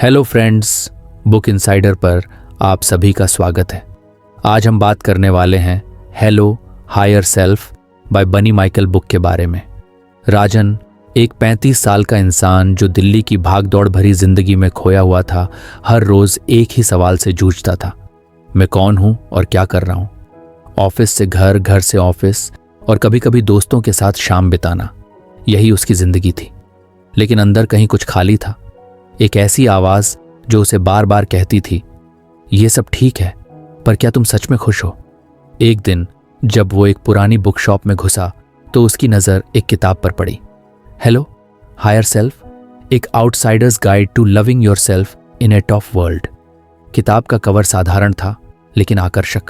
Hello friends, book insider पर आप सभी का स्वागत है। आज हम बात करने वाले हैं हेलो हायर सेल्फ बाय बनी माइकल बुक के बारे में। राजन एक 35 साल का इंसान जो दिल्ली की भागदौड़ भरी जिंदगी में खोया हुआ था, हर रोज एक ही सवाल से जूझता था, मैं कौन हूं और क्या कर रहा हूं। ऑफिस से घर, घर से ऑफिस और कभी कभी दोस्तों के साथ शाम बिताना, यही उसकी जिंदगी थी। लेकिन अंदर कहीं कुछ खाली था। एक ऐसी आवाज जो उसे बार बार कहती थी, ये सब ठीक है, पर क्या तुम सच में खुश हो? एक दिन जब वो एक पुरानी बुक शॉप में घुसा तो उसकी नजर एक किताब पर पड़ी। हेलो हायर सेल्फ, एक outsider's guide to loving yourself in a tough world. किताब का कवर साधारण था लेकिन आकर्षक।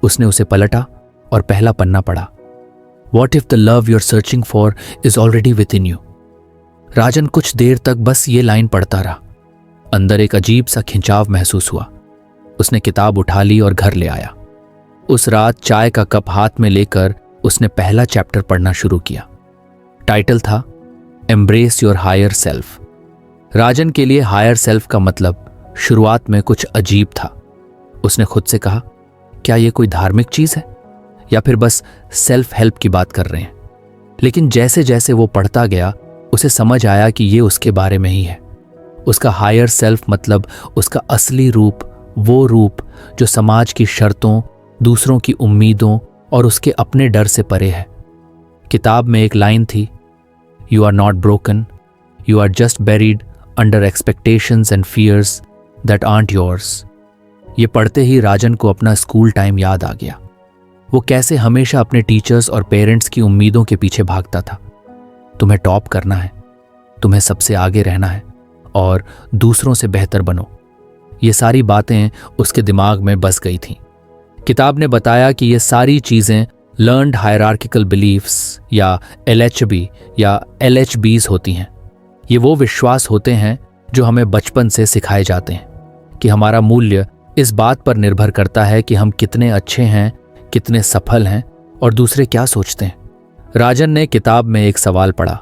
उसने उसे पलटा और पहला पन्ना पढ़ा। What if the love your searching for is already within you. Rajan कुछ देर तक बस ये लाइन पढ़ता रहा। अंदर एक अजीब सा खिंचाव महसूस हुआ। उसने किताब उठा ली और घर ले आया। उस रात चाय का कप हाथ में लेकर उसने पहला चैप्टर पढ़ना शुरू किया। टाइटल था एम्ब्रेस योर हायर सेल्फ। राजन के लिए हायर सेल्फ का मतलब शुरुआत में कुछ अजीब था। उसने खुद से कहा, क्या यह कोई धार्मिक चीज है या फिर बस सेल्फ हेल्प की बात कर रहे हैं? लेकिन जैसे जैसे वो पढ़ता गया उसे समझ आया कि ये उसके बारे में ही है। उसका हायर सेल्फ मतलब उसका असली रूप, वो रूप जो समाज की शर्तों, दूसरों की उम्मीदों और उसके अपने डर से परे है। किताब में एक लाइन थी, you are not broken, you are just buried under expectations and fears that aren't yours. ये पढ़ते ही राजन को अपना स्कूल टाइम याद आ गया। वो कैसे हमेशा अपने टीचर्स और पेरेंट्स की उम्मीदों के पीछे भागता था। तुम्हें टॉप करना है, तुम्हें सबसे आगे रहना है और दूसरों से बेहतर बनो। ये सारी बातें उसके दिमाग में बस गई थीं। किताब ने बताया कि ये सारी चीजें लर्न्ड हायरार्किकल बिलीफ्स या LHB या LHBs होती हैं। ये वो विश्वास होते हैं जो हमें बचपन से सिखाए जाते हैं कि हमारा मूल्य इस बात पर निर्भर करता है कि हम कितने अच्छे हैं, कितने सफल हैं और दूसरे क्या सोचते हैं। राजन ने किताब में एक सवाल पढ़ा,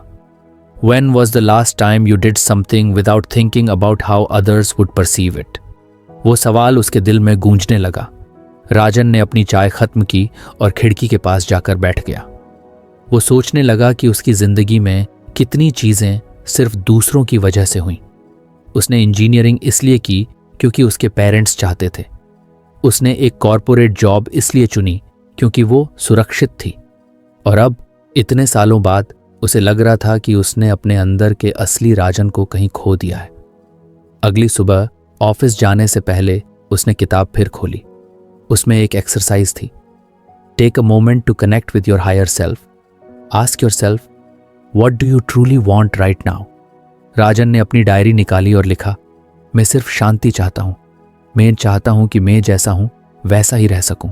When was the last time you did something without thinking about how others would perceive it? वो सवाल उसके दिल में गूंजने लगा। राजन ने अपनी चाय खत्म की और खिड़की के पास जाकर बैठ गया। वो सोचने लगा कि उसकी जिंदगी में कितनी चीजें सिर्फ दूसरों की वजह से हुई। उसने इंजीनियरिंग इसलिए की क्योंकि उसके पेरेंट्स चाहते थे। उसने एक कॉरपोरेट जॉब इसलिए चुनी क्योंकि वो सुरक्षित थी। और अब इतने सालों बाद उसे लग रहा था कि उसने अपने अंदर के असली राजन को कहीं खो दिया है। अगली सुबह ऑफिस जाने से पहले उसने किताब फिर खोली। उसमें एक एक्सरसाइज थी, take a moment to connect with your higher self. Ask yourself, what do you truly want right now. Rajan ने अपनी डायरी निकाली और लिखा, मैं सिर्फ शांति चाहता हूं। मैं चाहता हूं कि मैं जैसा हूं वैसा ही रह सकूं।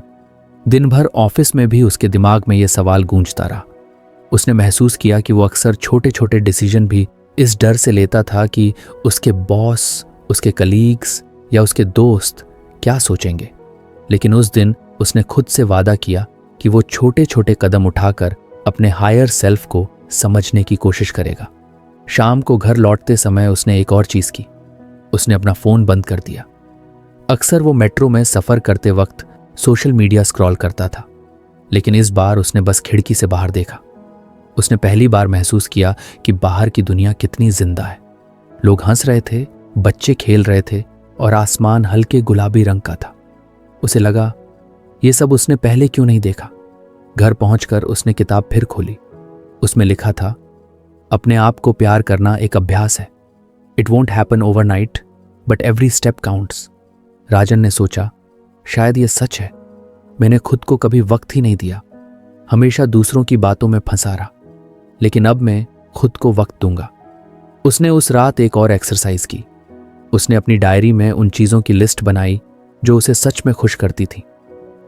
दिन भर ऑफिस में भी उसके दिमाग में यह सवाल गूंजता रहा। उसने महसूस किया कि वो अक्सर छोटे छोटे डिसीजन भी इस डर से लेता था कि उसके बॉस, उसके कलीग्स या उसके दोस्त क्या सोचेंगे। लेकिन उस दिन उसने खुद से वादा किया कि वो छोटे छोटे कदम उठाकर अपने हायर सेल्फ को समझने की कोशिश करेगा। शाम को घर लौटते समय उसने एक और चीज की, उसने अपना फोन बंद कर दिया। अक्सर वो मेट्रो में सफर करते वक्त सोशल मीडिया स्क्रॉल करता था, लेकिन इस बार उसने बस खिड़की से बाहर देखा। उसने पहली बार महसूस किया कि बाहर की दुनिया कितनी जिंदा है। लोग हंस रहे थे, बच्चे खेल रहे थे और आसमान हल्के गुलाबी रंग का था। उसे लगा, ये सब उसने पहले क्यों नहीं देखा। घर पहुंचकर उसने किताब फिर खोली। उसमें लिखा था, अपने आप को प्यार करना एक अभ्यास है। It won't happen overnight but every step counts. Rajan ने सोचा, शायद ये सच है। मैंने खुद को कभी वक्त ही नहीं दिया, हमेशा दूसरों की बातों में फंसा रहा। लेकिन अब मैं खुद को वक्त दूंगा। उसने उस रात एक और एक्सरसाइज की। उसने अपनी डायरी में उन चीज़ों की लिस्ट बनाई जो उसे सच में खुश करती थी।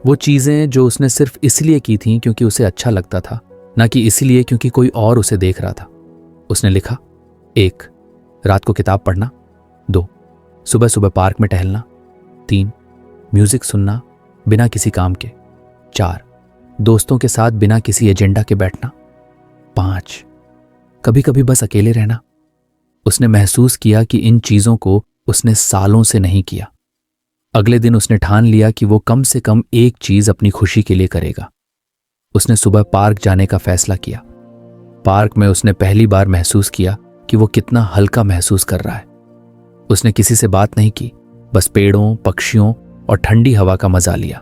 वो चीज़ें जो उसने सिर्फ इसलिए की थीं क्योंकि उसे अच्छा लगता था, ना कि इसलिए क्योंकि कोई और उसे देख रहा था। उसने लिखा, 1 रात को किताब पढ़ना, 2 सुबह सुबह पार्क में टहलना, 3 म्यूजिक सुनना बिना किसी काम के, 4 दोस्तों के साथ बिना किसी एजेंडा के बैठना, 5 कभी कभी बस अकेले रहना। उसने महसूस किया कि इन चीजों को उसने सालों से नहीं किया। अगले दिन उसने ठान लिया कि वो कम से कम एक चीज अपनी खुशी के लिए करेगा। उसने सुबह पार्क जाने का फैसला किया। पार्क में उसने पहली बार महसूस किया कि वो कितना हल्का महसूस कर रहा है। उसने किसी से बात नहीं की, बस पेड़ों, पक्षियों और ठंडी हवा का मजा लिया।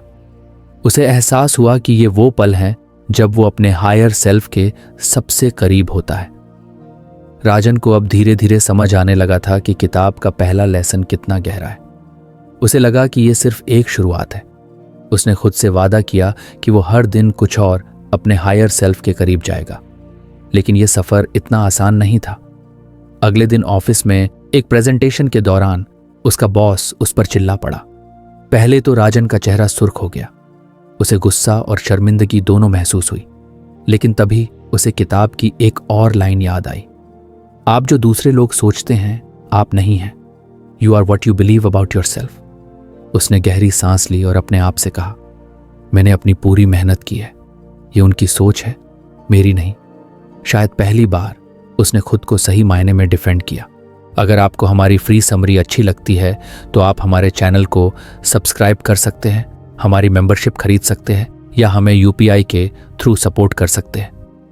उसे एहसास हुआ कि ये वो पल हैं जब वो अपने हायर सेल्फ के सबसे करीब होता है। राजन को अब धीरे धीरे समझ आने लगा था कि किताब का पहला लेसन कितना गहरा है। उसे लगा कि ये सिर्फ एक शुरुआत है। उसने खुद से वादा किया कि वो हर दिन कुछ और अपने हायर सेल्फ के करीब जाएगा। लेकिन यह सफर इतना आसान नहीं था। अगले दिन ऑफिस में एक प्रेजेंटेशन के दौरान उसका बॉस उस पर चिल्ला पड़ा। पहले तो राजन का चेहरा सुर्ख हो गया। उसे गुस्सा और शर्मिंदगी दोनों महसूस हुई। लेकिन तभी उसे किताब की एक और लाइन याद आई। आप जो दूसरे लोग सोचते हैं, आप नहीं हैं। You are what you believe about yourself. उसने गहरी सांस ली और अपने आप से कहा, मैंने अपनी पूरी मेहनत की है। ये उनकी सोच है, मेरी नहीं। शायद पहली बार उसने खुद को सही मायने में डिफेंड किया। अगर आपको हमारी फ्री समरी अच्छी लगती है तो आप हमारे चैनल को सब्सक्राइब कर सकते हैं, हमारी मेंबरशिप खरीद सकते हैं या हमें यूपीआई के थ्रू सपोर्ट कर सकते हैं।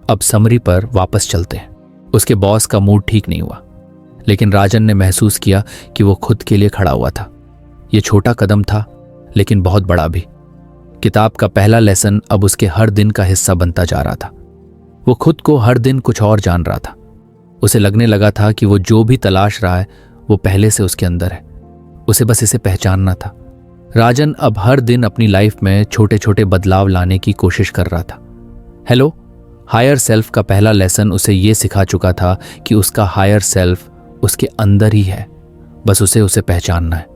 अब समरी पर वापस चलते हैं। उसके बॉस का मूड ठीक नहीं हुआ, लेकिन राजन ने महसूस किया कि वो खुद के लिए खड़ा हुआ था। ये छोटा कदम था, लेकिन बहुत बड़ा भी। किताब का पहला लेसन अब उसके हर दिन का हिस्सा बनता जा रहा था। वो खुद को हर दिन कुछ और जान रहा था। उसे लगने लगा था कि वो जो भी तलाश रहा है वो पहले से उसके अंदर है। उसे बस इसे पहचानना था। राजन अब हर दिन अपनी लाइफ में छोटे छोटे बदलाव लाने की कोशिश कर रहा था। हेलो हायर सेल्फ का पहला लेसन उसे ये सिखा चुका था कि उसका हायर सेल्फ उसके अंदर ही है, बस उसे पहचानना है।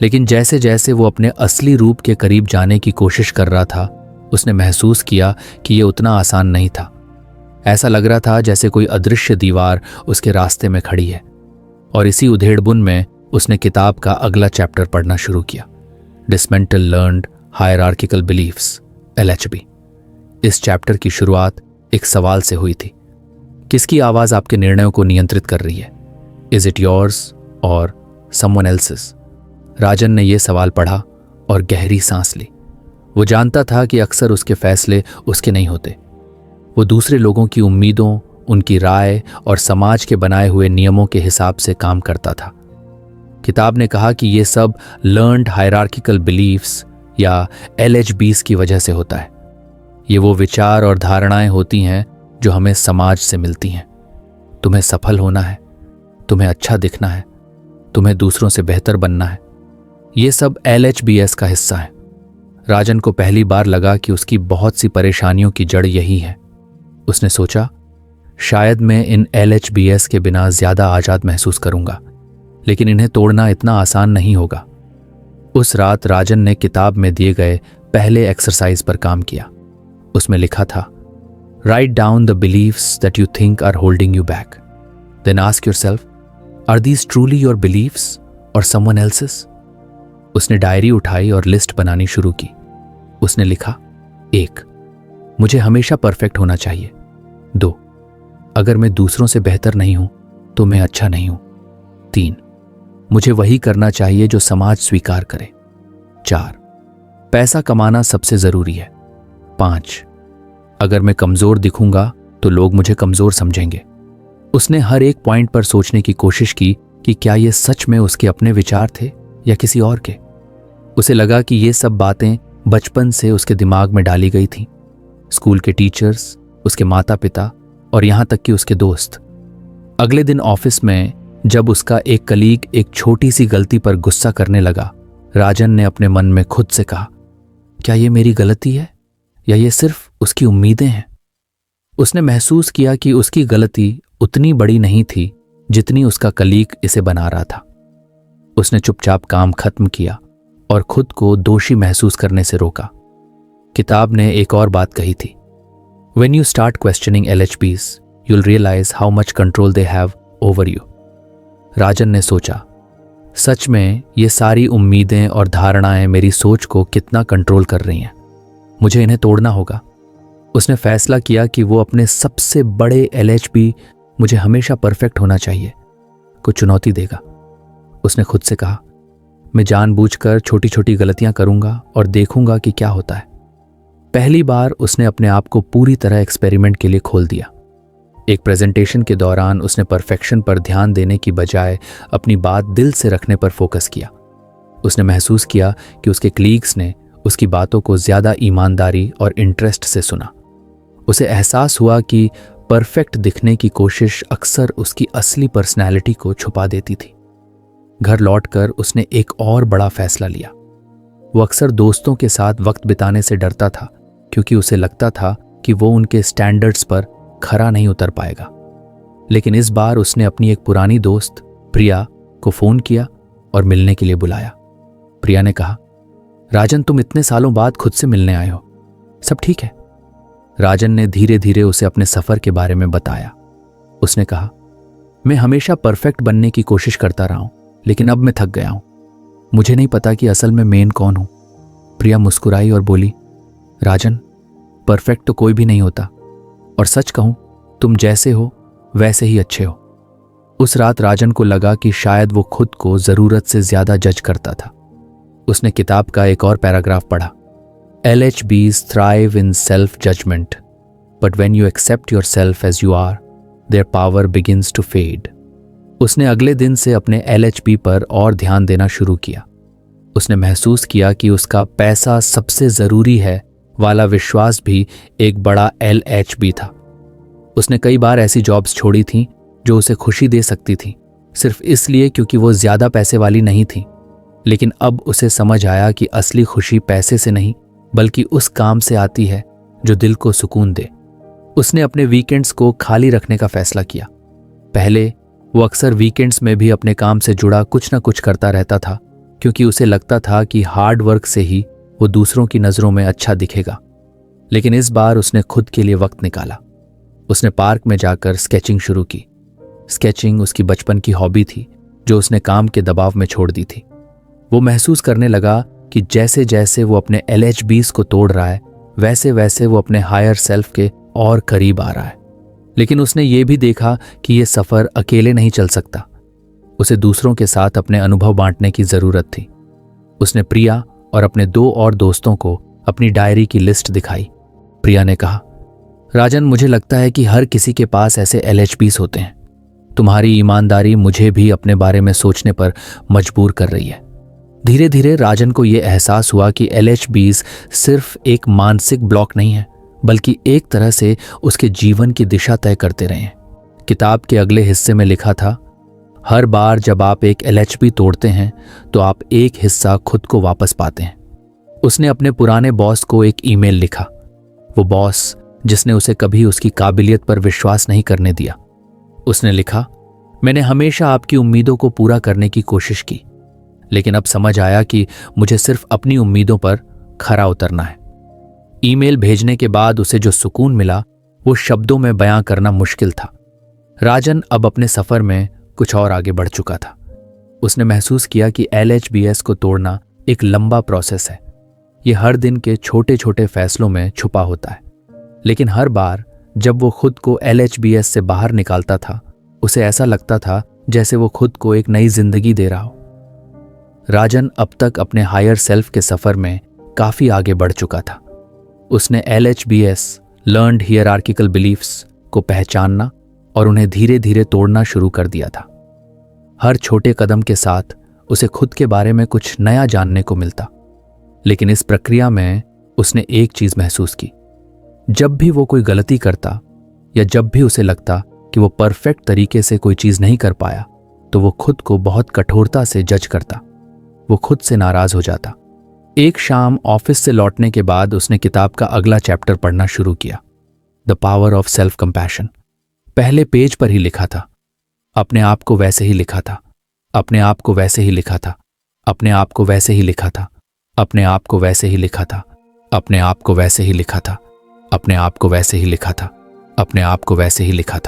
लेकिन जैसे जैसे वो अपने असली रूप के करीब जाने की कोशिश कर रहा था, उसने महसूस किया कि ये उतना आसान नहीं था। ऐसा लग रहा था जैसे कोई अदृश्य दीवार उसके रास्ते में खड़ी है। और इसी उधेड़बुन में उसने किताब का अगला चैप्टर पढ़ना शुरू किया, dismantle learned hierarchical beliefs, LHB। इस चैप्टर की शुरुआत एक सवाल से हुई थी। किसकी आवाज आपके निर्णयों को नियंत्रित कर रही है? इज इट योर्स और समवन एल्सेस? राजन ने यह सवाल पढ़ा और गहरी सांस ली। वो जानता था कि अक्सर उसके फैसले उसके नहीं होते। वो दूसरे लोगों की उम्मीदों, उनकी राय और समाज के बनाए हुए नियमों के हिसाब से काम करता था। किताब ने कहा कि ये सब लर्न्ड हायरार्किकल बिलीफ्स या LHBs की वजह से होता है। ये वो विचार और धारणाएं होती हैं जो हमें समाज से मिलती हैं। तुम्हें सफल होना है, तुम्हें अच्छा दिखना है, तुम्हें दूसरों से बेहतर बनना है। ये सब LHBs का हिस्सा है। राजन को पहली बार लगा कि उसकी बहुत सी परेशानियों की जड़ यही है। उसने सोचा, शायद मैं इन LHBs के बिना ज्यादा आजाद महसूस करूंगा, लेकिन इन्हें तोड़ना इतना आसान नहीं होगा। उस रात राजन ने किताब में दिए गए पहले एक्सरसाइज पर काम किया। उसमें लिखा था, write down the beliefs that you think are holding you back, then ask yourself, are these truly your beliefs और समवन एल्सेस? उसने डायरी उठाई और लिस्ट बनानी शुरू की। उसने लिखा, 1, मुझे हमेशा परफेक्ट होना चाहिए। 2, अगर मैं दूसरों से बेहतर नहीं हूं तो मैं अच्छा नहीं हूं। 3, मुझे वही करना चाहिए जो समाज स्वीकार करे। 4, पैसा कमाना सबसे जरूरी है। 5, अगर मैं कमजोर दिखूंगा तो लोग मुझे कमजोर समझेंगे। उसने हर एक पॉइंट पर सोचने की कोशिश की कि क्या ये सच में उसके अपने विचार थे या किसी और के। उसे लगा कि ये सब बातें बचपन से उसके दिमाग में डाली गई थीं। स्कूल के टीचर्स, उसके माता पिता और यहां तक कि उसके दोस्त। अगले दिन ऑफिस में जब उसका एक कलीग एक छोटी सी गलती पर गुस्सा करने लगा, राजन ने अपने मन में खुद से कहा, क्या ये मेरी गलती है या ये सिर्फ उसकी उम्मीदें हैं? उसने महसूस किया कि उसकी गलती उतनी बड़ी नहीं थी जितनी उसका कलीग इसे बना रहा था। उसने चुपचाप काम खत्म किया और खुद को दोषी महसूस करने से रोका। किताब ने एक और बात कही थी, When you start questioning LHBs, you'll realize how much control they have over you. राजन ने सोचा, सच में ये सारी उम्मीदें और धारणाएं मेरी सोच को कितना कंट्रोल कर रही हैं। मुझे इन्हें तोड़ना होगा। उसने फैसला किया कि वो अपने सबसे बड़े LHB, मुझे हमेशा परफेक्ट होना चाहिए, को चुनौती देगा। उसने खुद से कहा, मैं जानबूझकर छोटी छोटी गलतियां करूंगा और देखूंगा कि क्या होता है। पहली बार उसने अपने आप को पूरी तरह एक्सपेरिमेंट के लिए खोल दिया। एक प्रेजेंटेशन के दौरान उसने परफेक्शन पर ध्यान देने की बजाय अपनी बात दिल से रखने पर फोकस किया। उसने महसूस किया कि उसके कलीग्स ने उसकी बातों को ज्यादा ईमानदारी और इंटरेस्ट से सुना। उसे एहसास हुआ कि परफेक्ट दिखने की कोशिश अक्सर उसकी असली पर्सनैलिटी को छुपा देती थी। घर लौटकर उसने एक और बड़ा फैसला लिया। वो अक्सर दोस्तों के साथ वक्त बिताने से डरता था, क्योंकि उसे लगता था कि वो उनके स्टैंडर्ड्स पर खरा नहीं उतर पाएगा। लेकिन इस बार उसने अपनी एक पुरानी दोस्त प्रिया को फोन किया और मिलने के लिए बुलाया। प्रिया ने कहा, राजन, तुम इतने सालों बाद खुद से मिलने आए हो, सब ठीक है? राजन ने धीरे धीरे उसे अपने सफर के बारे में बताया। उसने कहा, मैं हमेशा परफेक्ट बनने की कोशिश करता रहा हूं, लेकिन अब मैं थक गया हूं। मुझे नहीं पता कि असल में मेन कौन हूं। प्रिया मुस्कुराई और बोली, राजन, परफेक्ट तो कोई भी नहीं होता, और सच कहूं, तुम जैसे हो वैसे ही अच्छे हो। उस रात राजन को लगा कि शायद वो खुद को जरूरत से ज्यादा जज करता था। उसने किताब का एक और पैराग्राफ पढ़ा, LHBs thrive in self-judgment, but when you accept yourself as you are, their power begins to fade. उसने अगले दिन से अपने LHB पर और ध्यान देना शुरू किया। उसने महसूस किया कि उसका पैसा सबसे जरूरी है वाला विश्वास भी एक बड़ा LHB था। उसने कई बार ऐसी जॉब्स छोड़ी थीं जो उसे खुशी दे सकती थी, सिर्फ इसलिए क्योंकि वो ज्यादा पैसे वाली नहीं थी। लेकिन अब उसे समझ आया कि असली खुशी पैसे से नहीं, बल्कि उस काम से आती है जो दिल को सुकून दे। उसने अपने वीकेंड्स को खाली रखने का फैसला किया। पहले वो अक्सर वीकेंड्स में भी अपने काम से जुड़ा कुछ न कुछ करता रहता था, क्योंकि उसे लगता था कि हार्ड वर्क से ही वो दूसरों की नज़रों में अच्छा दिखेगा। लेकिन इस बार उसने खुद के लिए वक्त निकाला। उसने पार्क में जाकर स्केचिंग शुरू की। स्केचिंग उसकी बचपन की हॉबी थी, जो उसने काम के दबाव में छोड़ दी थी। वो महसूस करने लगा कि जैसे जैसे वो अपने LHBs को तोड़ रहा है, वैसे वैसे वो अपने हायर सेल्फ के और करीब आ रहा है। लेकिन उसने ये भी देखा कि ये सफर अकेले नहीं चल सकता। उसे दूसरों के साथ अपने अनुभव बांटने की जरूरत थी। उसने प्रिया और अपने 2 और दोस्तों को अपनी डायरी की लिस्ट दिखाई। प्रिया ने कहा, राजन, मुझे लगता है कि हर किसी के पास ऐसे LHBs होते हैं। तुम्हारी ईमानदारी मुझे भी अपने बारे में सोचने पर मजबूर कर रही है। धीरे धीरे राजन को यह एहसास हुआ कि LHBs सिर्फ एक मानसिक ब्लॉक नहीं है, बल्कि एक तरह से उसके जीवन की दिशा तय करते रहे हैं। किताब के अगले हिस्से में लिखा था, हर बार जब आप एक LHB तोड़ते हैं तो आप एक हिस्सा खुद को वापस पाते हैं। उसने अपने पुराने बॉस को एक ईमेल लिखा, वो बॉस जिसने उसे कभी उसकी काबिलियत पर विश्वास नहीं करने दिया। उसने लिखा, मैंने हमेशा आपकी उम्मीदों को पूरा करने की कोशिश की, लेकिन अब समझ आया कि मुझे सिर्फ अपनी उम्मीदों पर खरा उतरना है। ईमेल भेजने के बाद उसे जो सुकून मिला वो शब्दों में बयां करना मुश्किल था। राजन अब अपने सफर में कुछ और आगे बढ़ चुका था। उसने महसूस किया कि LHBs को तोड़ना एक लंबा प्रोसेस है। ये हर दिन के छोटे छोटे फैसलों में छुपा होता है, लेकिन हर बार जब वो खुद को LHBs से बाहर निकालता था, उसे ऐसा लगता था जैसे वो खुद को एक नई जिंदगी दे रहा हो। राजन अब तक अपने हायर सेल्फ के सफर में काफी आगे बढ़ चुका था। उसने LHBs लर्न्ड हियरार्किकल बिलीफ्स को पहचानना और उन्हें धीरे धीरे तोड़ना शुरू कर दिया था। हर छोटे कदम के साथ उसे खुद के बारे में कुछ नया जानने को मिलता। लेकिन इस प्रक्रिया में उसने एक चीज महसूस की, जब भी वो कोई गलती करता या जब भी उसे लगता कि वो परफेक्ट तरीके से कोई चीज नहीं कर पाया, तो वो खुद को बहुत कठोरता से जज करता। वो खुद से नाराज हो जाता। एक शाम ऑफिस से लौटने के बाद उसने किताब का अगला चैप्टर पढ़ना शुरू किया, the power of self compassion. पहले पेज पर ही लिखा था, अपने आप को वैसे ही लिखा था, अपने आप को वैसे ही लिखा था, अपने आप को वैसे ही लिखा था, अपने आप को वैसे ही लिखा था, अपने आप को वैसे ही लिखा था, अपने आप को वैसे ही लिखा था, अपने आप को वैसे ही लिखा था,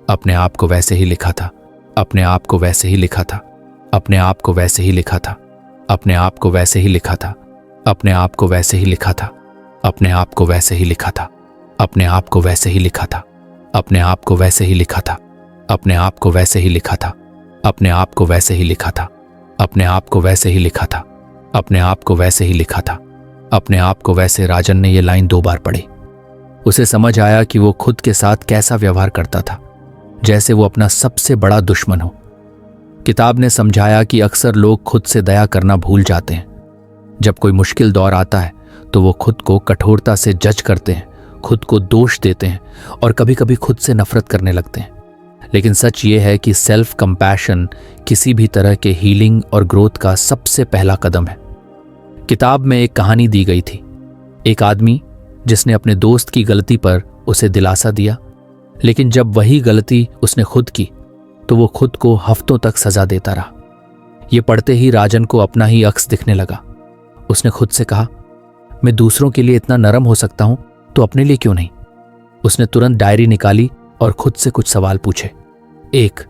अपने आप को वैसे ही लिखा था, अपने आप को वैसे ही लिखा था, अपने आप को वैसे ही लिखा था, अपने आप को वैसे ही लिखा था, अपने आप को वैसे ही लिखा था, अपने आप को वैसे ही लिखा था, अपने आप को वैसे ही लिखा था, अपने आप को वैसे ही लिखा था, अपने आप को वैसे ही लिखा था, अपने आप को वैसे ही लिखा था, अपने आप को वैसे ही लिखा था, अपने आप को वैसे ही लिखा था, अपने आप को वैसे। राजन ने यह लाइन 2 बार पढ़ी। उसे समझ आया कि वो खुद के साथ कैसा व्यवहार करता था, जैसे वो अपना सबसे बड़ा दुश्मन हो। किताब ने समझाया कि अक्सर लोग खुद से दया करना भूल जाते हैं। जब कोई मुश्किल दौर आता है तो वो खुद को कठोरता से जज करते हैं, खुद को दोष देते हैं और कभी कभी खुद से नफरत करने लगते हैं। लेकिन सच ये है कि सेल्फ कंपैशन किसी भी तरह के हीलिंग और ग्रोथ का सबसे पहला कदम है। किताब में एक कहानी दी गई थी, एक आदमी जिसने अपने दोस्त की गलती पर उसे दिलासा दिया, लेकिन जब वही गलती उसने खुद की तो वो खुद को हफ्तों तक सजा देता रहा। ये पढ़ते ही राजन को अपना ही अक्स दिखने लगा। उसने खुद से कहा, मैं दूसरों के लिए इतना नरम हो सकता हूं तो अपने लिए क्यों नहीं। उसने तुरंत डायरी निकाली और खुद से कुछ सवाल पूछे। 1.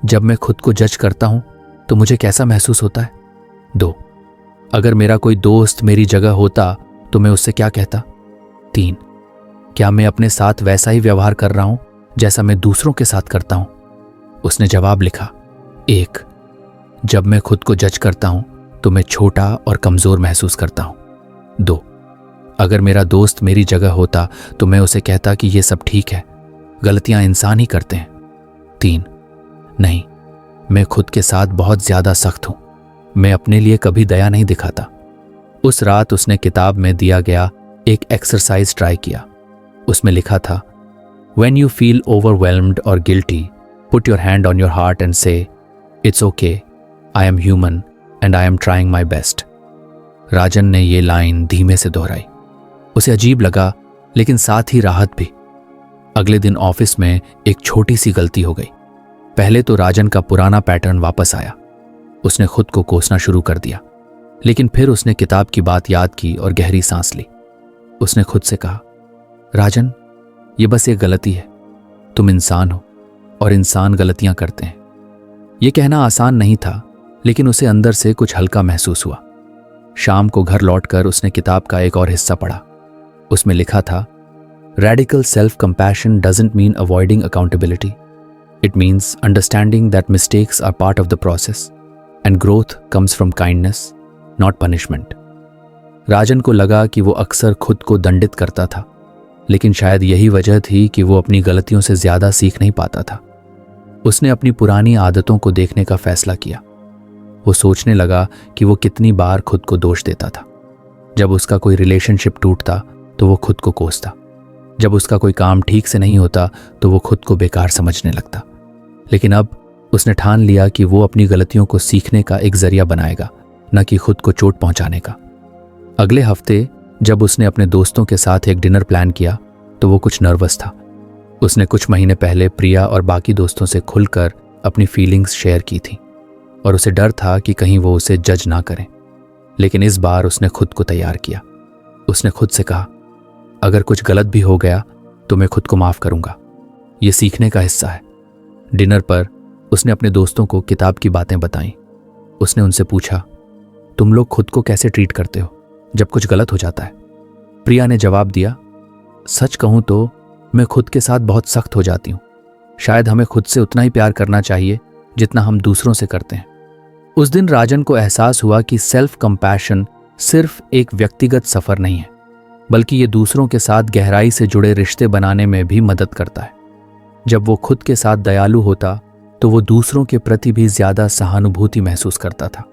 जब मैं खुद को जज करता हूं तो मुझे कैसा महसूस होता है। 2. अगर मेरा कोई दोस्त मेरी जगह होता तो मैं उससे क्या कहता। 3. क्या मैं अपने साथ वैसा ही व्यवहार कर रहा हूं जैसा मैं दूसरों के साथ करता हूं। उसने जवाब लिखा, 1. जब मैं खुद को जज करता हूं तो मैं छोटा और कमजोर महसूस करता हूं। 2. अगर मेरा दोस्त मेरी जगह होता तो मैं उसे कहता कि ये सब ठीक है, गलतियां इंसान ही करते हैं। 3. नहीं, मैं खुद के साथ बहुत ज्यादा सख्त हूं, मैं अपने लिए कभी दया नहीं दिखाता। उस रात उसने किताब में दिया गया एक एक्सरसाइज ट्राई किया। उसमें लिखा था, When you feel overwhelmed or guilty, put your hand on your heart and say, It's okay, I am human and I am trying my best. राजन ने ये लाइन धीमे से दोहराई। उसे अजीब लगा, लेकिन साथ ही राहत भी। अगले दिन ऑफिस में एक छोटी सी गलती हो गई। पहले तो राजन का पुराना पैटर्न वापस आया। उसने खुद को कोसना शुरू कर दिया, लेकिन फिर उसने किताब की बात याद की और गहरी सांस ली। उसने खुद से कहा, राजन, ये बस एक गलती है, तुम इंसान हो और इंसान गलतियां करते हैं। यह कहना आसान नहीं था, लेकिन उसे अंदर से कुछ हल्का महसूस हुआ। शाम को घर लौटकर उसने किताब का एक और हिस्सा पढ़ा। उसमें लिखा था, Radical self-compassion doesn't mean avoiding accountability. It means understanding that mistakes are part of the process and growth comes from kindness, not punishment. राजन को लगा कि वो अक्सर खुद को दंडित करता था, लेकिन शायद यही वजह थी कि वो अपनी गलतियों से ज्यादा सीख नहीं पाता था। उसने अपनी पुरानी आदतों को देखने का फैसला किया। वो सोचने लगा कि वो कितनी बार खुद को दोष देता था। जब उसका कोई रिलेशनशिप टूटता तो वो खुद को कोसता। जब उसका कोई काम ठीक से नहीं होता तो वो खुद को बेकार समझने लगता। लेकिन अब उसने ठान लिया कि वो अपनी गलतियों को सीखने का एक जरिया बनाएगा, न कि खुद को चोट पहुंचाने का। अगले हफ्ते जब उसने अपने दोस्तों के साथ एक डिनर प्लान किया तो वो कुछ नर्वस था। उसने कुछ महीने पहले प्रिया और बाकी दोस्तों से खुलकर अपनी फीलिंग्स शेयर की थी और उसे डर था कि कहीं वो उसे जज ना करें। लेकिन इस बार उसने खुद को तैयार किया। उसने खुद से कहा, अगर कुछ गलत भी हो गया तो मैं खुद को माफ करूंगा, ये सीखने का हिस्सा है। डिनर पर उसने अपने दोस्तों को किताब की बातें बताईं। उसने उनसे पूछा, तुम लोग खुद को कैसे ट्रीट करते हो जब कुछ गलत हो जाता है। प्रिया ने जवाब दिया, सच कहूं तो मैं खुद के साथ बहुत सख्त हो जाती हूं। शायद हमें खुद से उतना ही प्यार करना चाहिए जितना हम दूसरों से करते हैं। उस दिन राजन को एहसास हुआ कि सेल्फ कंपैशन सिर्फ एक व्यक्तिगत सफर नहीं है, बल्कि ये दूसरों के साथ गहराई से जुड़े रिश्ते बनाने में भी मदद करता है। जब वो खुद के साथ दयालु होता तो वो दूसरों के प्रति भी ज्यादा सहानुभूति महसूस करता था।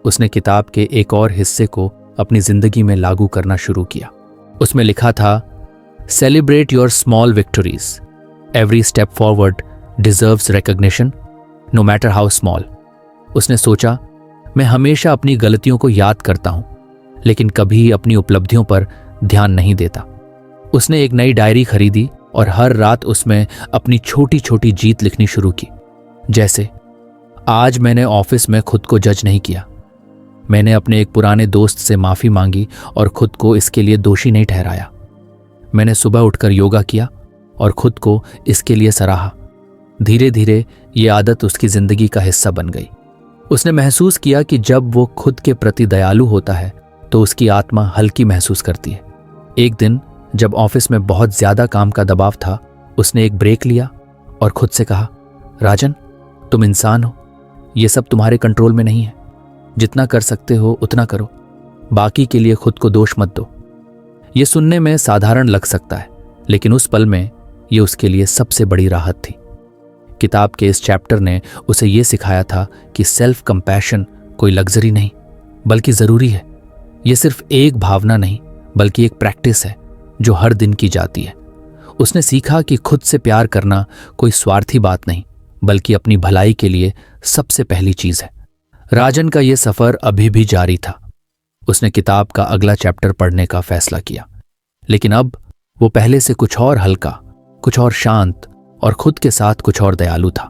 उसने किताब के एक और हिस्से को अपनी जिंदगी में लागू करना शुरू किया। उसमें लिखा था, celebrate your small victories, every step forward deserves recognition, no matter how small. उसने सोचा, मैं हमेशा अपनी गलतियों को याद करता हूं, लेकिन कभी अपनी उपलब्धियों पर ध्यान नहीं देता। उसने एक नई डायरी खरीदी और हर रात उसमें अपनी छोटी छोटी जीत लिखनी शुरू की। जैसे, आज मैंने ऑफिस में खुद को जज नहीं किया, मैंने अपने एक पुराने दोस्त से माफी मांगी और खुद को इसके लिए दोषी नहीं ठहराया, मैंने सुबह उठकर योगा किया और खुद को इसके लिए सराहा। धीरे धीरे ये आदत उसकी जिंदगी का हिस्सा बन गई। उसने महसूस किया कि जब वो खुद के प्रति दयालु होता है तो उसकी आत्मा हल्की महसूस करती है। एक दिन जब ऑफिस में बहुत ज्यादा काम का दबाव था, उसने एक ब्रेक लिया और खुद से कहा, राजन, तुम इंसान हो, ये सब तुम्हारे कंट्रोल में नहीं है। जितना कर सकते हो उतना करो, बाकी के लिए खुद को दोष मत दो। ये सुनने में साधारण लग सकता है, लेकिन उस पल में ये उसके लिए सबसे बड़ी राहत थी। किताब के इस चैप्टर ने उसे ये सिखाया था कि सेल्फ कंपैशन कोई लग्जरी नहीं बल्कि ज़रूरी है। ये सिर्फ एक भावना नहीं बल्कि एक प्रैक्टिस है जो हर दिन की जाती है। उसने सीखा कि खुद से प्यार करना कोई स्वार्थी बात नहीं बल्कि अपनी भलाई के लिए सबसे पहली चीज है। राजन का यह सफर अभी भी जारी था। उसने किताब का अगला चैप्टर पढ़ने का फैसला किया, लेकिन अब वो पहले से कुछ और हल्का, कुछ और शांत और खुद के साथ कुछ और दयालु था।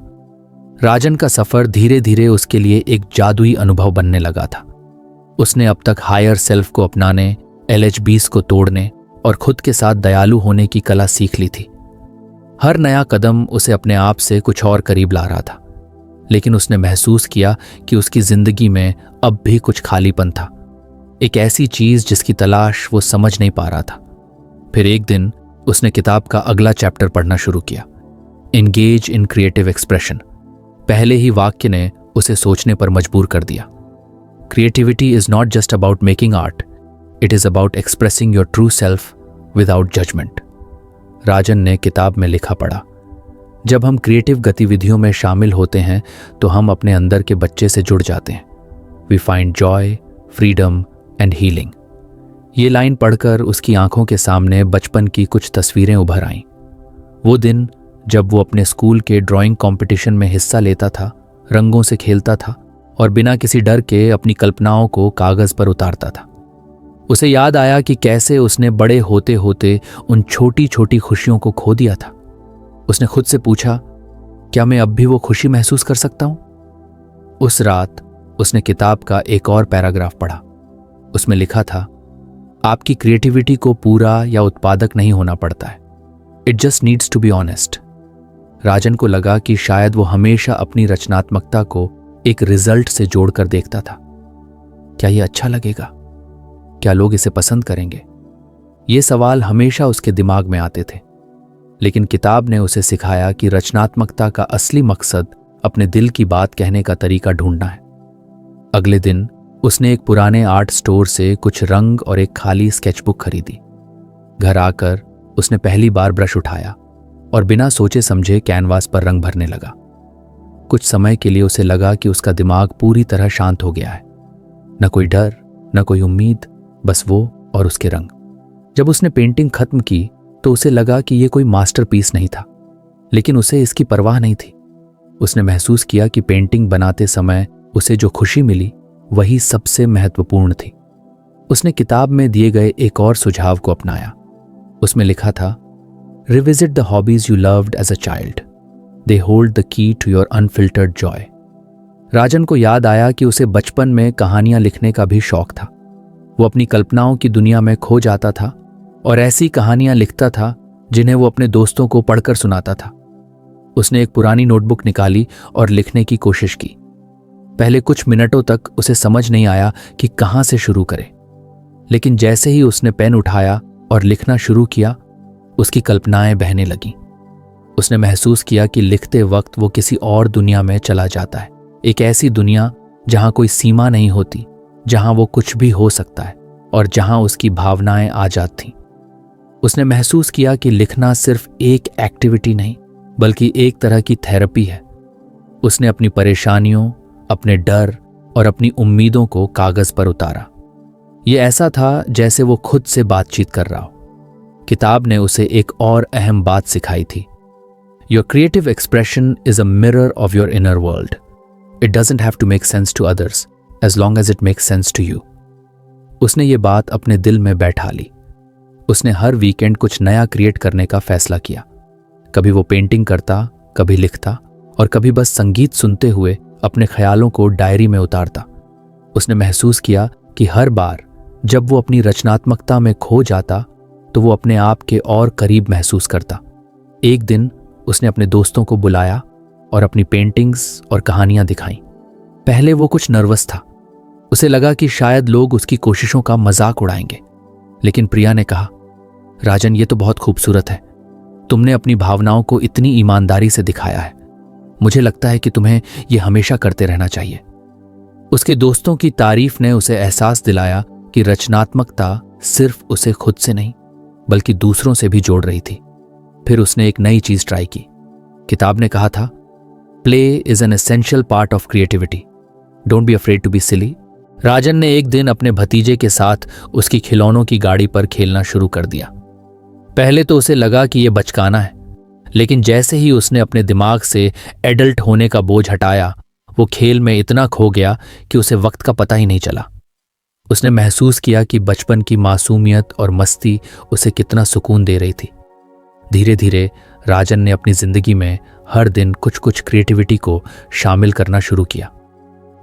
राजन का सफर धीरे धीरे उसके लिए एक जादुई अनुभव बनने लगा था। उसने अब तक हायर सेल्फ को अपनाने, LHBs को तोड़ने और खुद के साथ दयालु होने की कला सीख ली थी। हर नया कदम उसे अपने आप से कुछ और करीब ला रहा था, लेकिन उसने महसूस किया कि उसकी जिंदगी में अब भी कुछ खालीपन था, एक ऐसी चीज जिसकी तलाश वो समझ नहीं पा रहा था। फिर एक दिन उसने किताब का अगला चैप्टर पढ़ना शुरू किया, एंगेज इन क्रिएटिव एक्सप्रेशन। पहले ही वाक्य ने उसे सोचने पर मजबूर कर दिया। Creativity is not just about making art, it is about expressing your true self without judgement. Rajan ने किताब में लिखा पढ़ा, जब हम क्रिएटिव गतिविधियों में शामिल होते हैं तो हम अपने अंदर के बच्चे से जुड़ जाते हैं। We find joy, freedom and healing. ये लाइन पढ़कर उसकी आंखों के सामने बचपन की कुछ तस्वीरें उभर आईं। वो दिन जब वो अपने स्कूल के ड्राइंग कंपटीशन में हिस्सा लेता था, रंगों से खेलता था और बिना किसी डर के अपनी कल्पनाओं को कागज पर उतारता था। उसे याद आया कि कैसे उसने बड़े होते होते उन छोटी छोटी खुशियों को खो दिया था। उसने खुद से पूछा, क्या मैं अब भी वो खुशी महसूस कर सकता हूं? उस रात उसने किताब का एक और पैराग्राफ पढ़ा। उसमें लिखा था, आपकी क्रिएटिविटी को पूरा या उत्पादक नहीं होना पड़ता है, it just needs to be honest. Rajan को लगा कि शायद वो हमेशा अपनी रचनात्मकता को एक रिजल्ट से जोड़कर देखता था। क्या ये अच्छा लगेगा? क्या लोग इसे पसंद करेंगे? ये सवाल हमेशा उसके दिमाग में आते थे, लेकिन किताब ने उसे सिखाया कि रचनात्मकता का असली मकसद अपने दिल की बात कहने का तरीका ढूंढना है। अगले दिन उसने एक पुराने आर्ट स्टोर से कुछ रंग और एक खाली स्केचबुक खरीदी। घर आकर उसने पहली बार ब्रश उठाया और बिना सोचे समझे कैनवास पर रंग भरने लगा। कुछ समय के लिए उसे लगा कि उसका दिमाग पूरी तरह शांत हो गया है। न कोई डर, न कोई उम्मीद, बस वो और उसके रंग। जब उसने पेंटिंग खत्म की तो उसे लगा कि यह कोई मास्टरपीस नहीं था, लेकिन उसे इसकी परवाह नहीं थी। उसने महसूस किया कि पेंटिंग बनाते समय उसे जो खुशी मिली वही सबसे महत्वपूर्ण थी। उसने किताब में दिए गए एक और सुझाव को अपनाया। उसमें लिखा था, revisit the hobbies you loved as a child, they hold the key to your unfiltered joy. Rajan को याद आया कि उसे बचपन में कहानियां लिखने का भी शौक था। वो अपनी कल्पनाओं की दुनिया में खो जाता था और ऐसी कहानियां लिखता था जिन्हें वो अपने दोस्तों को पढ़कर सुनाता था। उसने एक पुरानी नोटबुक निकाली और लिखने की कोशिश की। पहले कुछ मिनटों तक उसे समझ नहीं आया कि कहां से शुरू करे, लेकिन जैसे ही उसने पेन उठाया और लिखना शुरू किया, उसकी कल्पनाएं बहने लगीं। उसने महसूस किया कि लिखते वक्त वो किसी और दुनिया में चला जाता है, एक ऐसी दुनिया जहां कोई सीमा नहीं होती, जहां वो कुछ भी हो सकता है और जहां उसकी भावनाएं आजाद थीं। उसने महसूस किया कि लिखना सिर्फ एक एक्टिविटी नहीं बल्कि एक तरह की थेरेपी है। उसने अपनी परेशानियों, अपने डर और अपनी उम्मीदों को कागज पर उतारा। यह ऐसा था जैसे वो खुद से बातचीत कर रहा हो। किताब ने उसे एक और अहम बात सिखाई थी, your creative expression is a mirror of your inner world. It doesn't have to make sense to others as long as it makes sense to you. उसने ये बात अपने दिल में बैठा ली। उसने हर वीकेंड कुछ नया क्रिएट करने का फैसला किया। कभी वो पेंटिंग करता, कभी लिखता और कभी बस संगीत सुनते हुए अपने ख्यालों को डायरी में उतारता। उसने महसूस किया कि हर बार जब वो अपनी रचनात्मकता में खो जाता तो वो अपने आप के और करीब महसूस करता। एक दिन उसने अपने दोस्तों को बुलाया और अपनी पेंटिंग्स और कहानियां दिखाईं। पहले वो कुछ नर्वस था। उसे लगा कि शायद लोग उसकी कोशिशों का मजाक उड़ाएंगे, लेकिन प्रिया ने कहा, राजन, ये तो बहुत खूबसूरत है। तुमने अपनी भावनाओं को इतनी ईमानदारी से दिखाया है। मुझे लगता है कि तुम्हें यह हमेशा करते रहना चाहिए। उसके दोस्तों की तारीफ ने उसे एहसास दिलाया कि रचनात्मकता सिर्फ उसे खुद से नहीं बल्कि दूसरों से भी जोड़ रही थी। फिर उसने एक नई चीज ट्राई की। किताब ने कहा था, play is an essential part of creativity, don't be afraid to be silly. Rajan ने एक दिन अपने भतीजे के साथ उसकी खिलौनों की गाड़ी पर खेलना शुरू कर दिया। पहले तो उसे लगा कि यह बचकाना है, लेकिन जैसे ही उसने अपने दिमाग से एडल्ट होने का बोझ हटाया, वो खेल में इतना खो गया कि उसे वक्त का पता ही नहीं चला। उसने महसूस किया कि बचपन की मासूमियत और मस्ती उसे कितना सुकून दे रही थी। धीरे धीरे राजन ने अपनी जिंदगी में हर दिन कुछ कुछ क्रिएटिविटी को शामिल करना शुरू किया।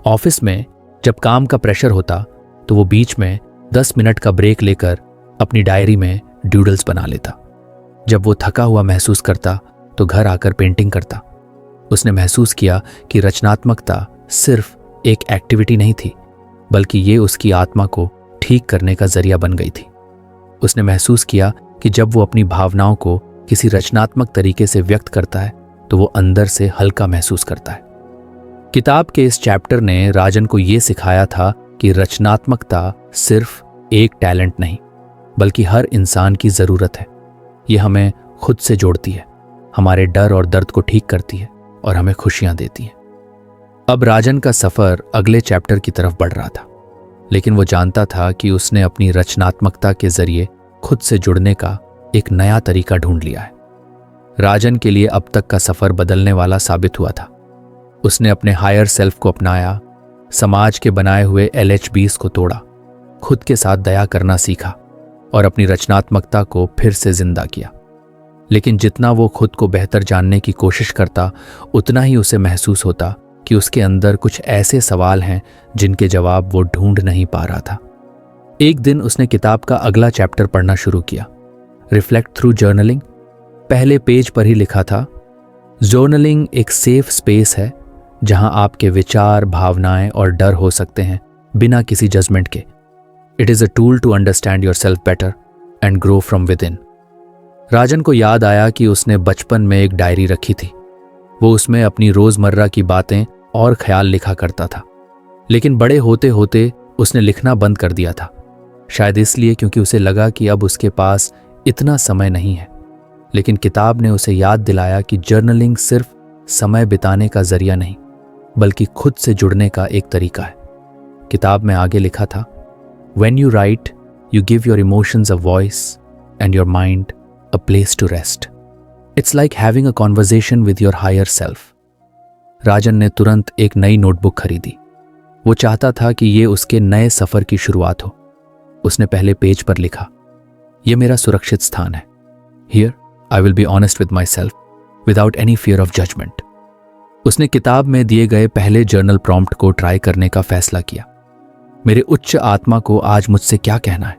ऑफिस में जब काम का प्रेशर होता तो वो बीच में 10 मिनट का ब्रेक लेकर अपनी डायरी में डूडल्स बना लेता। जब वो थका हुआ महसूस करता तो घर आकर पेंटिंग करता। उसने महसूस किया कि रचनात्मकता सिर्फ एक एक्टिविटी नहीं थी, बल्कि ये उसकी आत्मा को ठीक करने का जरिया बन गई थी। उसने महसूस किया कि जब वो अपनी भावनाओं को किसी रचनात्मक तरीके से व्यक्त करता है तो वो अंदर से हल्का महसूस करता है। किताब के इस चैप्टर ने राजन को ये सिखाया था कि रचनात्मकता सिर्फ एक टैलेंट नहीं बल्कि हर इंसान की ज़रूरत है। ये हमें खुद से जोड़ती है, हमारे डर और दर्द को ठीक करती है और हमें खुशियां देती है। अब राजन का सफ़र अगले चैप्टर की तरफ बढ़ रहा था, लेकिन वो जानता था कि उसने अपनी रचनात्मकता के जरिए खुद से जुड़ने का एक नया तरीका ढूंढ लिया है। राजन के लिए अब तक का सफ़र बदलने वाला साबित हुआ था। उसने अपने हायर सेल्फ को अपनाया, समाज के बनाए हुए LHBs को तोड़ा, खुद के साथ दया करना सीखा और अपनी रचनात्मकता को फिर से जिंदा किया। लेकिन जितना वो खुद को बेहतर जानने की कोशिश करता, उतना ही उसे महसूस होता कि उसके अंदर कुछ ऐसे सवाल हैं जिनके जवाब वो ढूंढ नहीं पा रहा था। एक दिन उसने किताब का अगला चैप्टर पढ़ना शुरू किया, रिफ्लेक्ट थ्रू जर्नलिंग। पहले पेज पर ही लिखा था, जर्नलिंग एक सेफ स्पेस है जहां आपके विचार, भावनाएं और डर हो सकते हैं बिना किसी जजमेंट के। It is a tool to understand yourself better and grow from within. Rajan को याद आया कि उसने बचपन में एक डायरी रखी थी। वो उसमें अपनी रोजमर्रा की बातें और ख्याल लिखा करता था, लेकिन बड़े होते होते उसने लिखना बंद कर दिया था। शायद इसलिए क्योंकि उसे लगा कि अब उसके पास इतना समय नहीं है। लेकिन किताब ने उसे याद दिलाया कि जर्नलिंग सिर्फ समय बिताने का जरिया नहीं बल्कि खुद से जुड़ने का एक तरीका है। किताब में आगे लिखा था, When you write, you give your emotions a voice and your mind a place to rest. It's like having a conversation with your higher self. राजन ने तुरंत एक नई नोटबुक खरीदी। वो चाहता था कि ये उसके नए सफर की शुरुआत हो। उसने पहले पेज पर लिखा, यह मेरा सुरक्षित स्थान है। Here, I will be honest with myself without any fear of judgment. उसने किताब में दिए गए पहले जर्नल प्रॉम्प्ट को ट्राई करने का फैसला किया। मेरे उच्च आत्मा को आज मुझसे क्या कहना है।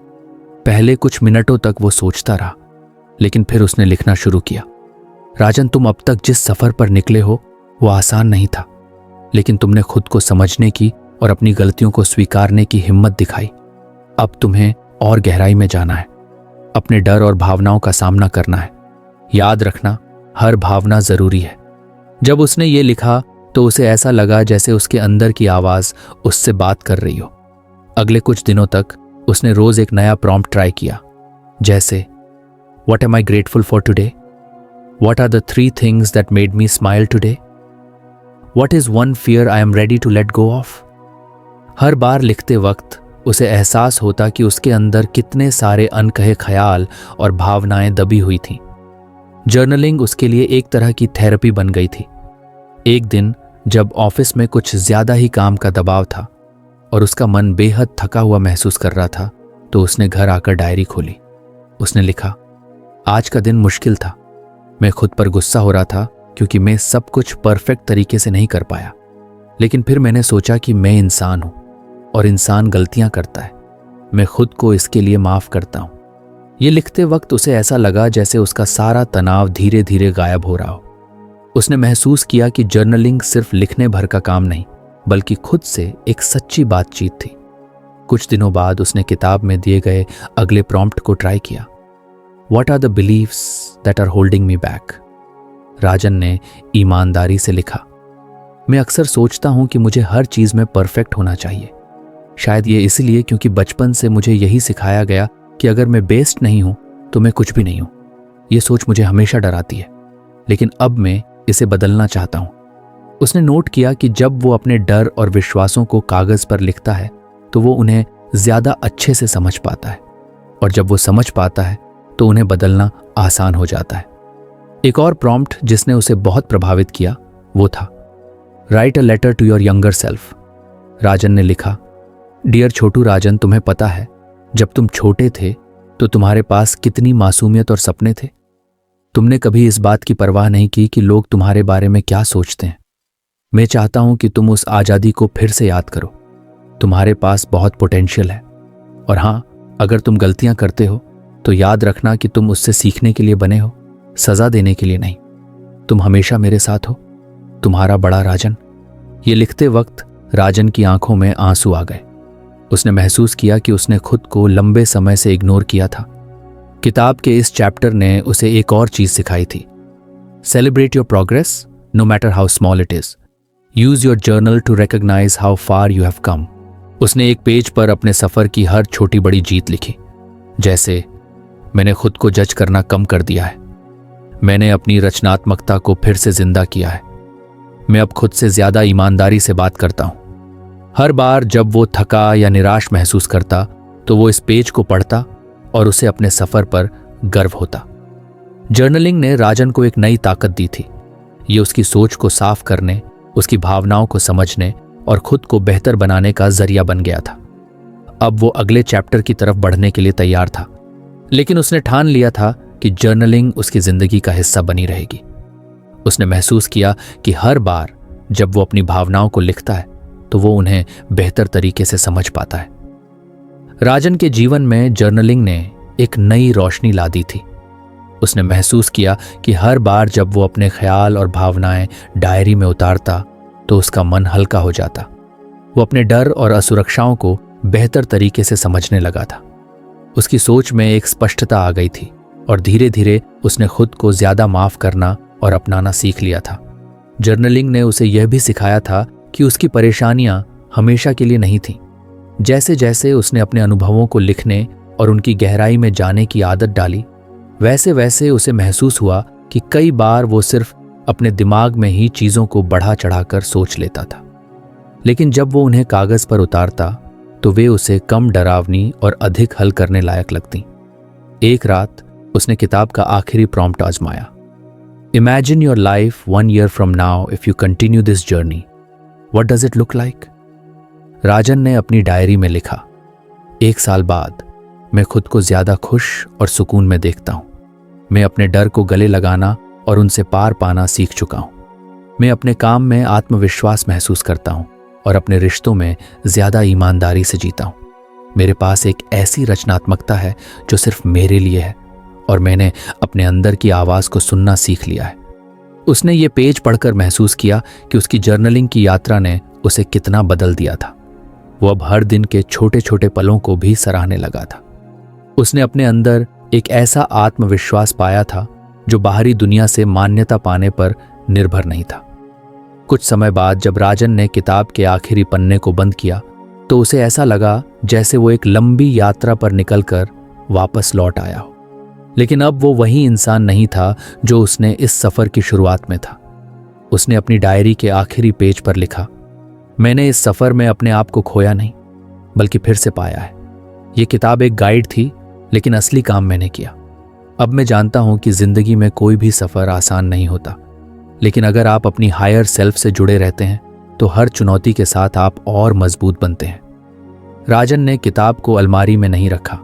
पहले कुछ मिनटों तक वो सोचता रहा, लेकिन फिर उसने लिखना शुरू किया। राजन, तुम अब तक जिस सफर पर निकले हो वो आसान नहीं था, लेकिन तुमने खुद को समझने की और अपनी गलतियों को स्वीकारने की हिम्मत दिखाई। अब तुम्हें और गहराई में जाना है, अपने डर और भावनाओं का सामना करना है। याद रखना, हर भावना जरूरी है। जब उसने ये लिखा तो उसे ऐसा लगा जैसे उसके अंदर की आवाज उससे बात कर रही हो। अगले कुछ दिनों तक उसने रोज एक नया प्रॉम्प्ट ट्राई किया, जैसे What am I grateful for today? What are the 3 things that made me smile today? What is one fear I am ready to let go of? हर बार लिखते वक्त उसे एहसास होता कि उसके अंदर कितने सारे अनकहे ख्याल और भावनाएं दबी हुई थीं। जर्नलिंग उसके लिए एक तरह की थेरेपी बन गई थी। एक दिन जब ऑफिस में कुछ ज्यादा ही काम का दबाव था और उसका मन बेहद थका हुआ महसूस कर रहा था, तो उसने घर आकर डायरी खोली। उसने लिखा, आज का दिन मुश्किल था। मैं खुद पर गुस्सा हो रहा था क्योंकि मैं सब कुछ परफेक्ट तरीके से नहीं कर पाया। लेकिन फिर मैंने सोचा कि मैं इंसान हूं और इंसान गलतियां करता है। मैं खुद को इसके लिए माफ करता हूं। ये लिखते वक्त उसे ऐसा लगा जैसे उसका सारा तनाव धीरे धीरे गायब हो रहा हो। उसने महसूस किया कि जर्नलिंग सिर्फ लिखने भर का काम नहीं, बल्कि खुद से एक सच्ची बातचीत थी। कुछ दिनों बाद उसने किताब में दिए गए अगले प्रॉम्प्ट को ट्राई किया, What are the beliefs that are holding me back? राजन ने ईमानदारी से लिखा। मैं अक्सर सोचता हूं कि मुझे हर चीज में परफेक्ट होना चाहिए। शायद ये इसलिए क्योंकि बचपन से मुझे यही सिखाया गया कि अगर मैं बेस्ट नहीं हूं तो मैं कुछ भी नहीं हूं। ये सोच मुझे हमेशा डराती है, लेकिन अब मैं इसे बदलना चाहता हूं। उसने नोट किया कि जब वो अपने डर और विश्वासों को कागज पर लिखता है तो वो उन्हें ज्यादा अच्छे से समझ पाता है, और जब वो समझ पाता है तो उन्हें बदलना आसान हो जाता है। एक और प्रॉम्प्ट जिसने उसे बहुत प्रभावित किया वो था write a letter to your younger self. Rajan ने लिखा, डियर छोटू राजन, तुम्हें पता है जब तुम छोटे थे तो तुम्हारे पास कितनी मासूमियत और सपने थे। तुमने कभी इस बात की परवाह नहीं की कि लोग तुम्हारे बारे में क्या सोचते हैं। मैं चाहता हूं कि तुम उस आजादी को फिर से याद करो। तुम्हारे पास बहुत पोटेंशियल है, और हां, अगर तुम गलतियां करते हो तो याद रखना कि तुम उससे सीखने के लिए बने हो, सजा देने के लिए नहीं। तुम हमेशा मेरे साथ हो, तुम्हारा बड़ा राजन। ये लिखते वक्त राजन की आंखों में आंसू आ गए। उसने महसूस किया कि उसने खुद को लंबे समय से इग्नोर किया था। किताब के इस चैप्टर ने उसे एक और चीज सिखाई थी, celebrate your progress no matter how small it is. Use your journal to recognise how far you have come. उसने एक पेज पर अपने सफर की हर छोटी बड़ी जीत लिखी, जैसे मैंने खुद को जज करना कम कर दिया है, मैंने अपनी रचनात्मकता को फिर से जिंदा किया है, मैं अब खुद से ज्यादा ईमानदारी से बात करता हूं। हर बार जब वो थका या निराश महसूस करता तो वो इस पेज को पढ़ता और उसे अपने सफर पर गर्व होता। जर्नलिंग ने राजन को एक नई ताकत दी थी। ये उसकी सोच को साफ करने, उसकी भावनाओं को समझने और खुद को बेहतर बनाने का जरिया बन गया था। अब वो अगले चैप्टर की तरफ बढ़ने के लिए तैयार था, लेकिन उसने ठान लिया था कि जर्नलिंग उसकी जिंदगी का हिस्सा बनी रहेगी। उसने महसूस किया कि हर बार जब वो अपनी भावनाओं को लिखता है तो वो उन्हें बेहतर तरीके से समझ पाता है। राजन के जीवन में जर्नलिंग ने एक नई रोशनी ला दी थी। उसने महसूस किया कि हर बार जब वो अपने ख्याल और भावनाएं डायरी में उतारता तो उसका मन हल्का हो जाता। वो अपने डर और असुरक्षाओं को बेहतर तरीके से समझने लगा था। उसकी सोच में एक स्पष्टता आ गई थी और धीरे धीरे उसने खुद को ज्यादा माफ करना और अपनाना सीख लिया था। जर्नलिंग ने उसे यह भी सिखाया था कि उसकी परेशानियां हमेशा के लिए नहीं थीं। जैसे जैसे उसने अपने अनुभवों को लिखने और उनकी गहराई में जाने की आदत डाली, वैसे वैसे उसे महसूस हुआ कि कई बार वो सिर्फ अपने दिमाग में ही चीजों को बढ़ा चढ़ाकर सोच लेता था, लेकिन जब वो उन्हें कागज पर उतारता तो वे उसे कम डरावनी और अधिक हल करने लायक लगती। एक रात उसने किताब का आखिरी प्रॉम्प्ट आजमाया, imagine your life 1 year from now if you continue this journey. What does it look like? राजन ने अपनी डायरी में लिखा, 1 साल बाद मैं खुद को ज्यादा खुश और सुकून में देखता हूं। मैं अपने डर को गले लगाना और उनसे पार पाना सीख चुका हूं। मैं अपने काम में आत्मविश्वास महसूस करता हूं और अपने रिश्तों में ज्यादा ईमानदारी से जीता हूं। मेरे पास एक ऐसी रचनात्मकता है जो सिर्फ मेरे लिए है और मैंने अपने अंदर की आवाज को सुनना सीख लिया है। उसने ये पेज पढ़कर महसूस किया कि उसकी जर्नलिंग की यात्रा ने उसे कितना बदल दिया था। वो अब हर दिन के छोटे छोटे पलों को भी सराहने लगा था। उसने अपने अंदर एक ऐसा आत्मविश्वास पाया था जो बाहरी दुनिया से मान्यता पाने पर निर्भर नहीं था। कुछ समय बाद जब राजन ने किताब के आखिरी पन्ने को बंद किया तो उसे ऐसा लगा जैसे वो एक लंबी यात्रा पर निकलकर वापस लौट आया हो। लेकिन अब वो वही इंसान नहीं था जो उसने इस सफर की शुरुआत में था। उसने अपनी डायरी के आखिरी पेज पर लिखा, मैंने इस सफर में अपने आप को खोया नहीं बल्कि फिर से पाया है। ये किताब एक गाइड थी, लेकिन असली काम मैंने किया। अब मैं जानता हूं कि जिंदगी में कोई भी सफर आसान नहीं होता, लेकिन अगर आप अपनी हायर सेल्फ से जुड़े रहते हैं तो हर चुनौती के साथ आप और मजबूत बनते हैं। राजन ने किताब को अलमारी में नहीं रखा,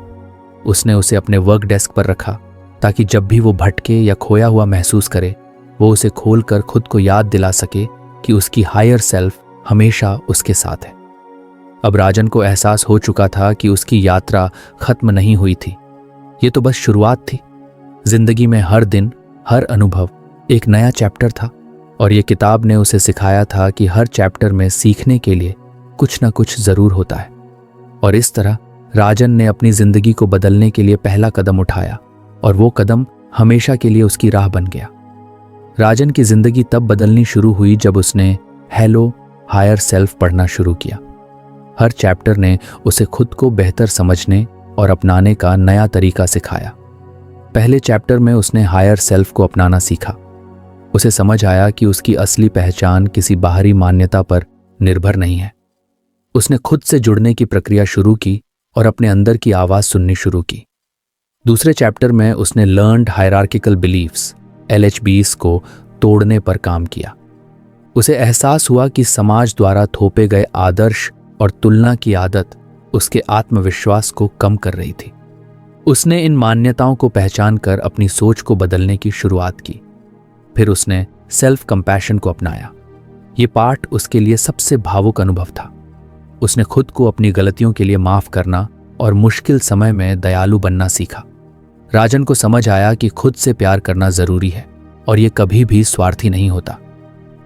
उसने उसे अपने वर्क डेस्क पर रखा ताकि जब भी वो भटके या खोया हुआ महसूस करे वो उसे खोलकर खुद को याद दिला सके कि उसकी हायर सेल्फ हमेशा उसके साथ है। अब राजन को एहसास हो चुका था कि उसकी यात्रा खत्म नहीं हुई थी, ये तो बस शुरुआत थी। जिंदगी में हर दिन, हर अनुभव एक नया चैप्टर था और ये किताब ने उसे सिखाया था कि हर चैप्टर में सीखने के लिए कुछ ना कुछ जरूर होता है। और इस तरह राजन ने अपनी जिंदगी को बदलने के लिए पहला कदम उठाया और वो कदम हमेशा के लिए उसकी राह बन गया। राजन की जिंदगी तब बदलनी शुरू हुई जब उसने हेलो हायर सेल्फ पढ़ना शुरू किया। हर चैप्टर ने उसे खुद को बेहतर समझने और अपनाने का नया तरीका सिखाया। पहले चैप्टर में उसने हायर सेल्फ को अपनाना सीखा। उसे समझ आया कि उसकी असली पहचान किसी बाहरी मान्यता पर निर्भर नहीं है। उसने खुद से जुड़ने की प्रक्रिया शुरू की और अपने अंदर की आवाज सुननी शुरू की। दूसरे चैप्टर में उसने लर्न्ड हायरार्किकल बिलीफ्स LHBs को तोड़ने पर काम किया। उसे एहसास हुआ कि समाज द्वारा थोपे गए आदर्श और तुलना की आदत उसके आत्मविश्वास को कम कर रही थी। उसने इन मान्यताओं को पहचान कर अपनी सोच को बदलने की शुरुआत की। फिर उसने सेल्फ कंपैशन को अपनाया। ये पाठ उसके लिए सबसे भावुक अनुभव था। उसने खुद को अपनी गलतियों के लिए माफ करना और मुश्किल समय में दयालु बनना सीखा। राजन को समझ आया कि खुद से प्यार करना जरूरी है और ये कभी भी स्वार्थी नहीं होता।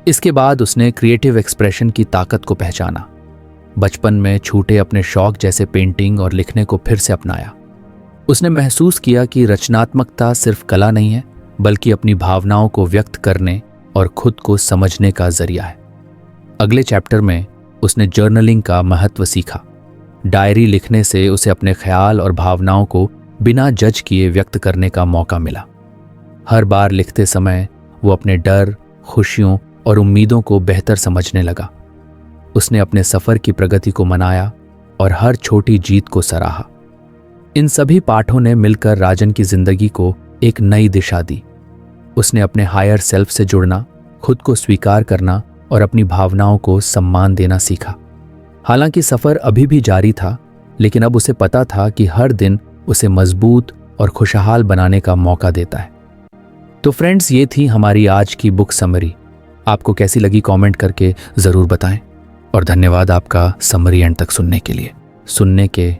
इसके बाद उसने क्रिएटिव एक्सप्रेशन की ताकत को पहचाना। बचपन में छूटे अपने शौक जैसे पेंटिंग और लिखने को फिर से अपनाया। उसने महसूस किया कि रचनात्मकता सिर्फ कला नहीं है, बल्कि अपनी भावनाओं को व्यक्त करने और खुद को समझने का जरिया है। अगले चैप्टर में उसने जर्नलिंग का महत्व सीखा। डायरी लिखने से उसे अपने ख्याल और भावनाओं को बिना जज किए व्यक्त करने का मौका मिला। हर बार लिखते समय वो अपने डर, खुशियों और उम्मीदों को बेहतर समझने लगा। उसने अपने सफर की प्रगति को मनाया और हर छोटी जीत को सराहा। इन सभी पाठों ने मिलकर राजन की जिंदगी को एक नई दिशा दी। उसने अपने हायर सेल्फ से जुड़ना, खुद को स्वीकार करना और अपनी भावनाओं को सम्मान देना सीखा। हालांकि सफर अभी भी जारी था, लेकिन अब उसे पता था कि हर दिन उसे मजबूत और खुशहाल बनाने का मौका देता है। तो फ्रेंड्स, ये थी हमारी आज की बुक समरी। आपको कैसी लगी कमेंट करके ज़रूर बताएं और धन्यवाद आपका समरी एंड तक सुनने के लिए। सुनने के